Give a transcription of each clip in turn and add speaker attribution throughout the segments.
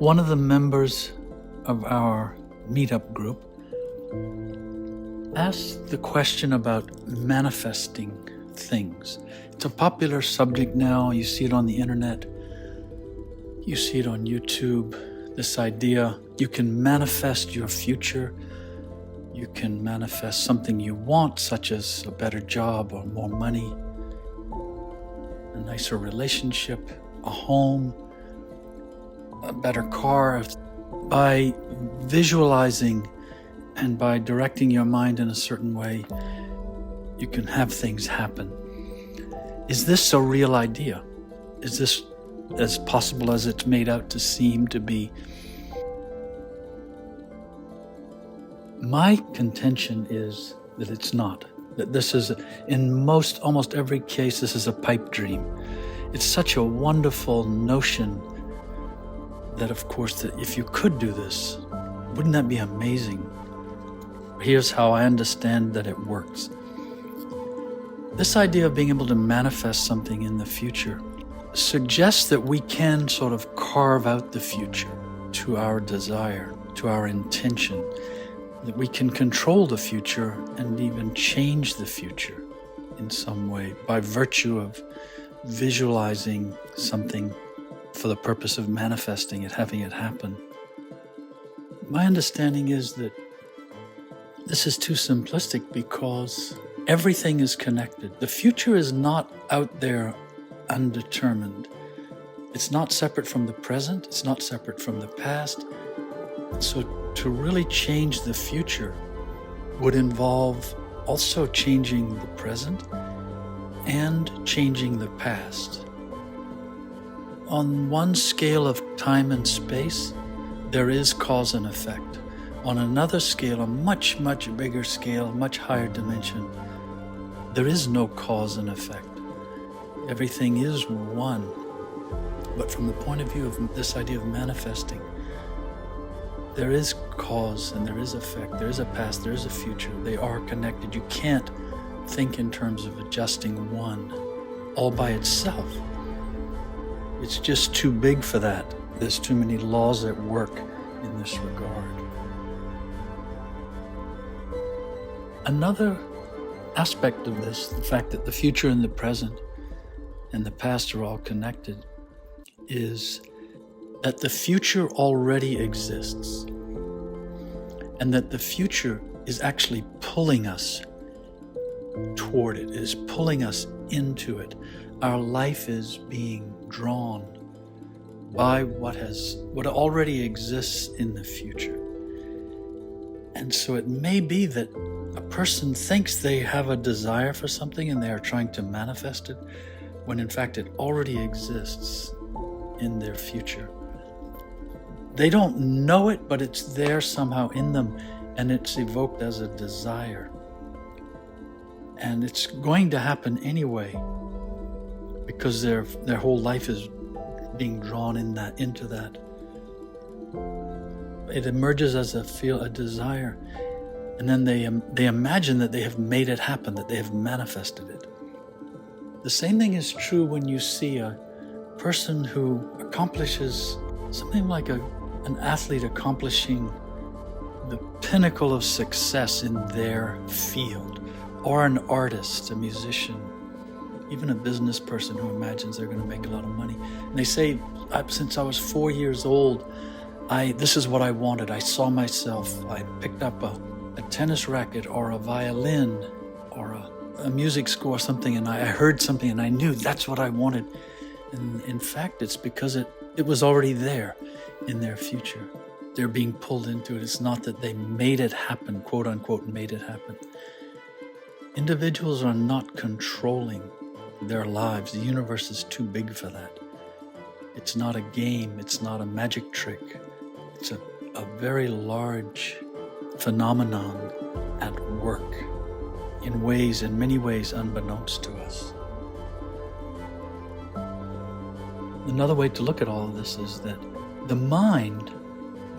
Speaker 1: One of the members of our meetup group asked the question about manifesting things. It's a popular subject now. You see it on the internet. You see it on YouTube. This idea, you can manifest your future. You can manifest something you want, such as a better job or more money, a nicer relationship, a home, a better car. By visualizing and by directing your mind in a certain way, you can have things happen. Is this a real idea? Is this as possible as it's made out to seem to be? My contention is that it's not. That this is, in almost every case, this is a pipe dream. It's such a wonderful notion that, of course, that if you could do this, wouldn't that be amazing? Here's how I understand that it works. This idea of being able to manifest something in the future suggests that we can sort of carve out the future to our desire, to our intention, that we can control the future and even change the future in some way by virtue of visualizing something for the purpose of manifesting it, having it happen. My understanding is that this is too simplistic because everything is connected. The future is not out there undetermined. It's not separate from the present. It's not separate from the past. So to really change the future would involve also changing the present and changing the past. On one scale of time and space, there is cause and effect. On another scale, a much, much bigger scale, much higher dimension, there is no cause and effect. Everything is one. But from the point of view of this idea of manifesting, there is cause and there is effect. There is a past, there is a future. They are connected. You can't think in terms of adjusting one all by itself. It's just too big for that. There's too many laws at work in this regard. Another aspect of this, the fact that the future and the present and the past are all connected, is that the future already exists and that the future is actually pulling us toward it, is pulling us into it. Our life is being drawn by what already exists in the future. And so it may be that a person thinks they have a desire for something and they are trying to manifest it, when in fact it already exists in their future. They don't know it, but it's there somehow in them, and it's evoked as a desire. And it's going to happen anyway, because their whole life is being drawn into that. It emerges as a desire, and then they imagine that they have made it happen, that they have manifested it. The same thing is true when you see a person who accomplishes something like an athlete accomplishing the pinnacle of success in their field, or an artist, a musician, even a business person who imagines they're going to make a lot of money. And they say, since I was 4 years old, this is what I wanted. I saw myself. I picked up a tennis racket or a violin or a music score or something, and I heard something and I knew that's what I wanted. And in fact, it's because it was already there in their future. They're being pulled into it. It's not that they made it happen, quote unquote, made it happen. Individuals are not controlling their lives. The universe is too big for that. It's not a game. It's not a magic trick. It's a very large phenomenon at work in many ways unbeknownst to us. Another way to look at all of this is that the mind,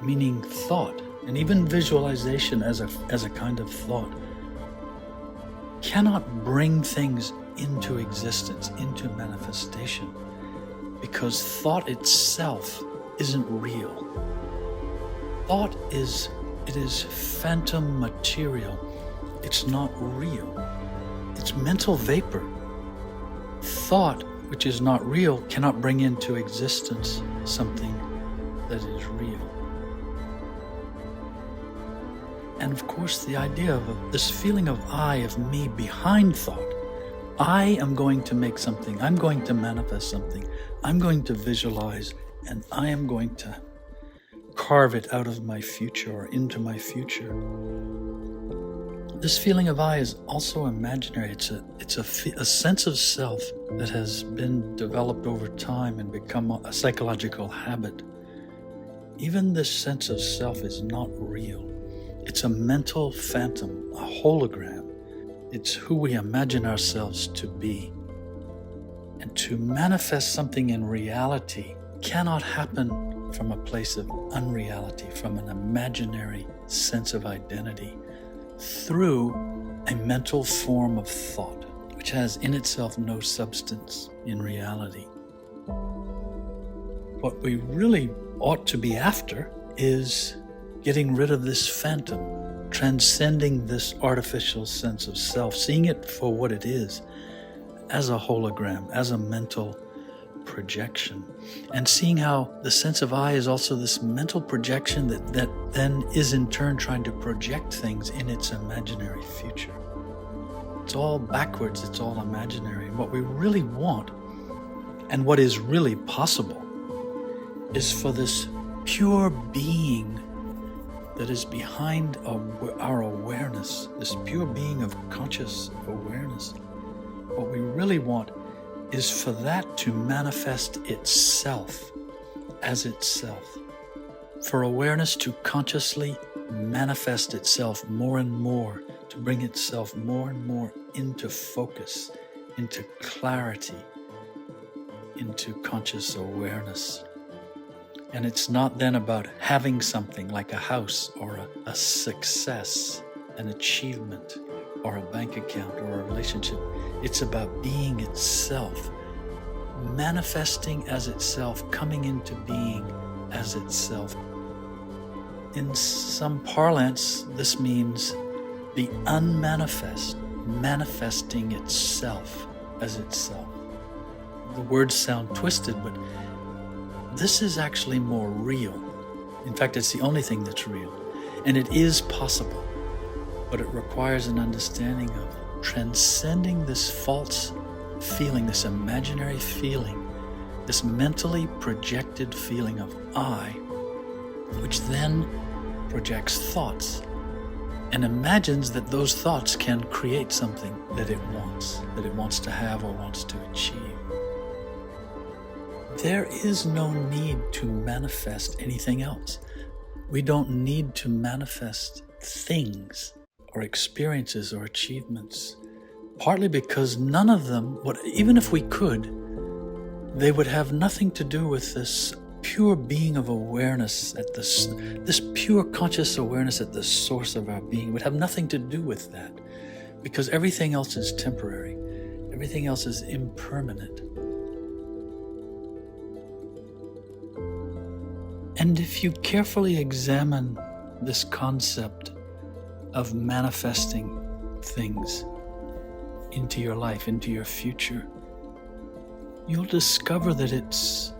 Speaker 1: meaning thought, and even visualization as a kind of thought, cannot bring things into existence, into manifestation, because thought itself isn't real. Thought is phantom material. It's not real. It's mental vapor. Thought, which is not real, cannot bring into existence something that is real. And of course, the idea of this feeling of I, of me behind thought. I am going to make something. I'm going to manifest something. I'm going to visualize, and I am going to carve it out of my future or into my future. This feeling of I is also imaginary. It's a sense of self that has been developed over time and become a psychological habit. Even this sense of self is not real. It's a mental phantom, a hologram. It's who we imagine ourselves to be. And to manifest something in reality cannot happen from a place of unreality, from an imaginary sense of identity, through a mental form of thought, which has in itself no substance in reality. What we really ought to be after is getting rid of this phantom, transcending this artificial sense of self, seeing it for what it is, as a hologram, as a mental projection, and seeing how the sense of I is also this mental projection that then is in turn trying to project things in its imaginary future. It's all backwards, it's all imaginary. And what we really want, and what is really possible, is for this pure being that is behind our awareness, this pure being of conscious awareness. What we really want is for that to manifest itself as itself, for awareness to consciously manifest itself more and more, to bring itself more and more into focus, into clarity, into conscious awareness. And it's not then about having something like a house or a success, an achievement, or a bank account or a relationship. It's about being itself, manifesting as itself, coming into being as itself. In some parlance, this means the unmanifest manifesting itself as itself. The words sound twisted, but this is actually more real. In fact, it's the only thing that's real. And it is possible, but it requires an understanding of transcending this false feeling, this imaginary feeling, this mentally projected feeling of I, which then projects thoughts and imagines that those thoughts can create something that it wants to have or wants to achieve. There is no need to manifest anything else. We don't need to manifest things or experiences or achievements, partly because none of them, even if we could, they would have nothing to do with this pure being of awareness at this pure conscious awareness at the source of our being would have nothing to do with that, because everything else is temporary, everything else is impermanent. And if you carefully examine this concept of manifesting things into your life, into your future, you'll discover that it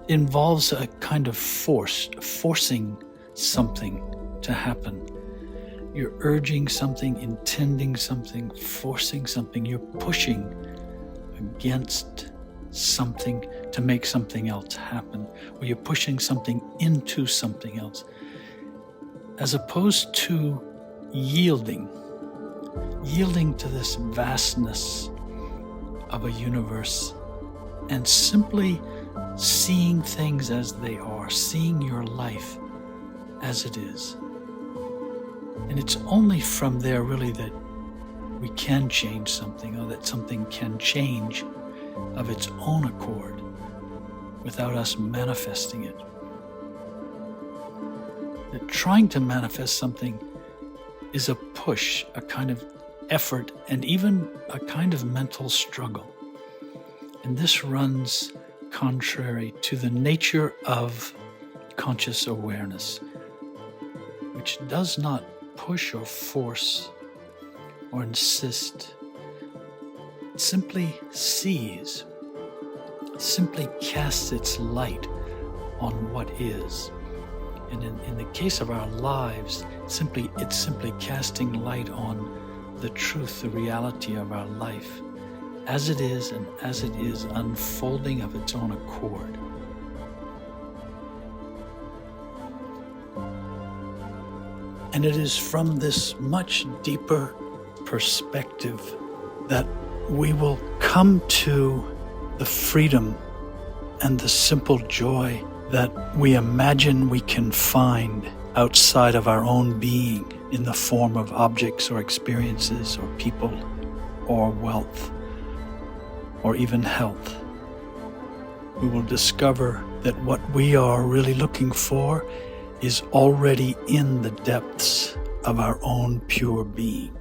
Speaker 1: involves a kind of forcing something to happen. You're urging something, intending something, forcing something. You're pushing against something to make something else happen, or you're pushing something into something else, as opposed to yielding to this vastness of a universe and simply seeing things as they are, seeing your life as it is. And it's only from there really that we can change something, or that something can change of its own accord without us manifesting it. That trying to manifest something is a push, a kind of effort, and even a kind of mental struggle. And this runs contrary to the nature of conscious awareness, which does not push or force or insist. It simply sees, simply casts its light on what is. And in the case of our lives, it's simply casting light on the truth, the reality of our life, as it is and as it is unfolding of its own accord. And it is from this much deeper perspective that we will come to the freedom and the simple joy that we imagine we can find outside of our own being in the form of objects or experiences or people or wealth or even health. We will discover that what we are really looking for is already in the depths of our own pure being.